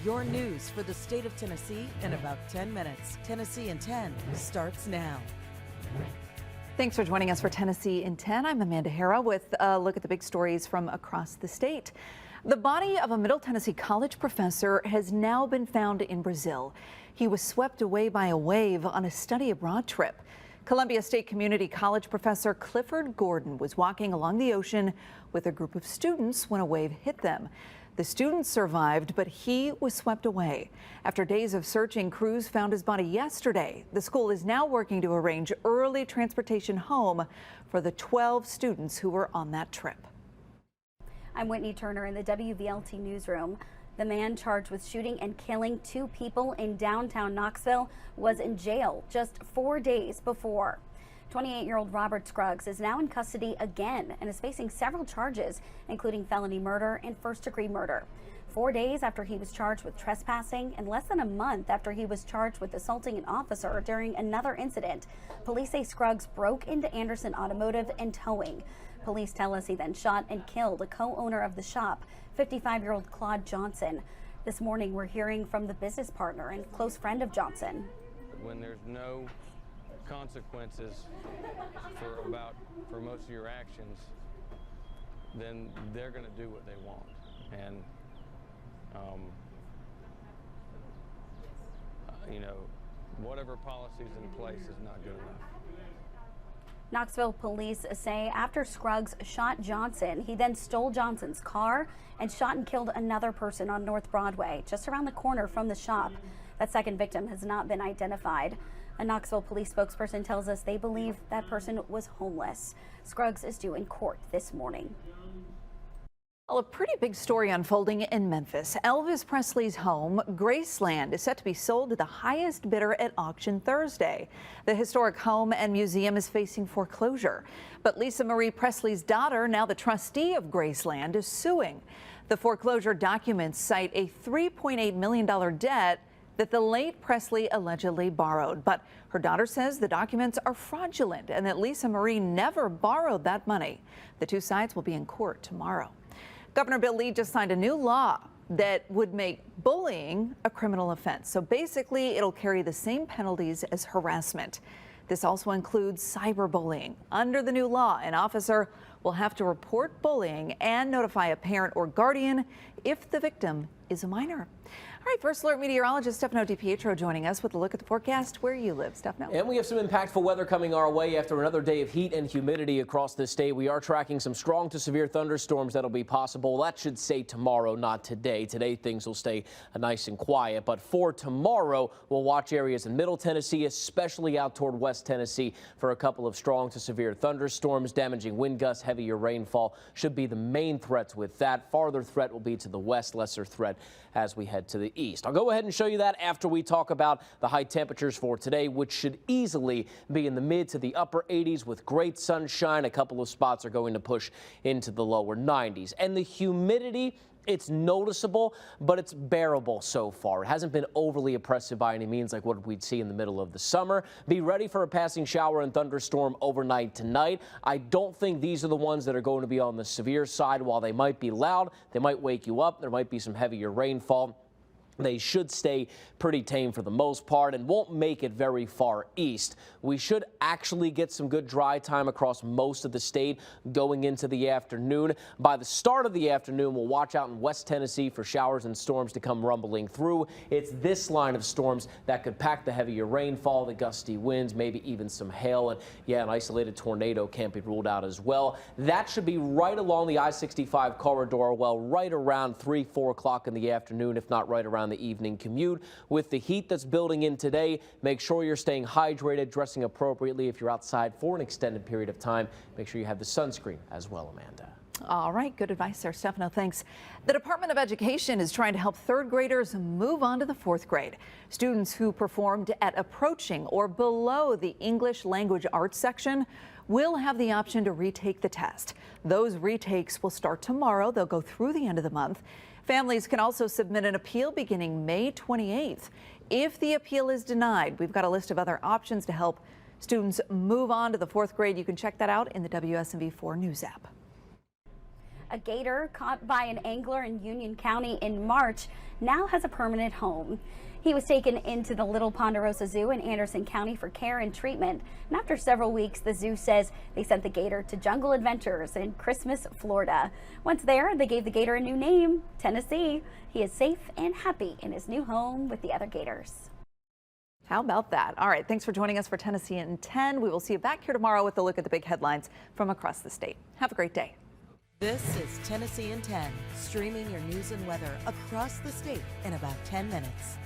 Your news for the state of Tennessee in about 10 minutes. Tennessee in 10 starts now. Thanks for joining us for Tennessee in 10. I'm Amanda Hara with a look at the big stories from across the state. The body of a Middle Tennessee college professor has now been found in Brazil. He was swept away by a wave on a study abroad trip. Columbia State Community College professor Clifford Gordon was walking along the ocean with a group of students when a wave hit them. The students survived, but he was swept away. After days of searching, crews found his body yesterday. The school is now working to arrange early transportation home for the 12 students who were on that trip. I'm Whitney Turner in the WVLT newsroom. The man charged with shooting and killing 2 people in downtown Knoxville was in jail just 4 days before. 28-year-old Robert Scruggs is now in custody again and is facing several charges, including felony murder and first-degree murder. 4 days after he was charged with trespassing and less than a month after he was charged with assaulting an officer during another incident, police say Scruggs broke into Anderson Automotive and Towing. Police tell us he then shot and killed a co-owner of the shop, 55-year-old Claude Johnson. This morning, we're hearing from the business partner and close friend of Johnson. When there's no consequences for most of your actions, then they're going to do what they want, and you know, whatever policy's in place is not good enough. Knoxville police say after Scruggs shot Johnson, he then stole Johnson's car and shot and killed another person on North Broadway, just around the corner from the shop. That second victim has not been identified. A Knoxville police spokesperson tells us they believe that person was homeless. Scruggs is due in court this morning. Well, a pretty big story unfolding in Memphis. Elvis Presley's home, Graceland, is set to be sold to the highest bidder at auction Thursday. The historic home and museum is facing foreclosure. But Lisa Marie Presley's daughter, now the trustee of Graceland, is suing. The foreclosure documents cite a $3.8 million debt that the late Presley allegedly borrowed. But her daughter says the documents are fraudulent and that Lisa Marie never borrowed that money. The two sides will be in court tomorrow. Governor Bill Lee just signed a new law that would make bullying a criminal offense. So basically, it'll carry the same penalties as harassment. This also includes cyberbullying. Under the new law, an officer will have to report bullying and notify a parent or guardian if the victim is a minor. All right, First Alert meteorologist Stefano DiPietro joining us with a look at the forecast where you live. Stefano. And we have some impactful weather coming our way after another day of heat and humidity across the state. We are tracking some strong to severe thunderstorms that'll be possible. That should say tomorrow, not today. Today things will stay nice and quiet. But for tomorrow, we'll watch areas in Middle Tennessee, especially out toward West Tennessee, for a couple of strong to severe thunderstorms. Damaging wind gusts, heavier rainfall should be the main threats with that. Farther threat will be to the west, lesser threat as we head to the east. I'll go ahead and show you that after we talk about the high temperatures for today, which should easily be in the mid to the upper 80s with great sunshine. A couple of spots are going to push into the lower 90s. And the humidity, it's noticeable, but it's bearable so far. It hasn't been overly oppressive by any means like what we'd see in the middle of the summer. Be ready for a passing shower and thunderstorm overnight tonight. I don't think these are the ones that are going to be on the severe side. While they might be loud, they might wake you up. There might be some heavier rainfall. They should stay pretty tame for the most part and won't make it very far east. We should actually get some good dry time across most of the state going into the afternoon. By the start of the afternoon, we'll watch out in West Tennessee for showers and storms to come rumbling through. It's this line of storms that could pack the heavier rainfall, the gusty winds, maybe even some hail. And yeah, an isolated tornado can't be ruled out as well. That should be right along the I-65 corridor, well, right around 3-4 o'clock in the afternoon, if not right around the evening commute. With the heat that's building in today, make sure you're staying hydrated, dressing appropriately if you're outside for an extended period of time. Make sure you have the sunscreen as well, Amanda. All right, good advice there, Stefano. Thanks. The Department of Education is trying to help third graders move on to the fourth grade. Students who performed at approaching or below the English language arts section will have the option to retake the test. Those retakes will start tomorrow. They'll go through the end of the month. Families can also submit an appeal beginning May 28th. If the appeal is denied, we've got a list of other options to help students move on to the fourth grade. You can check that out in the WSMV4 News app. A gator caught by an angler in Union County in March now has a permanent home. He was taken into the Little Ponderosa Zoo in Anderson County for care and treatment. And after several weeks, the zoo says they sent the gator to Jungle Adventures in Christmas, Florida. Once there, they gave the gator a new name, Tennessee. He is safe and happy in his new home with the other gators. How about that? All right, thanks for joining us for Tennessee in 10. We will see you back here tomorrow with a look at the big headlines from across the state. Have a great day. This is Tennessee in 10, streaming your news and weather across the state in about 10 minutes.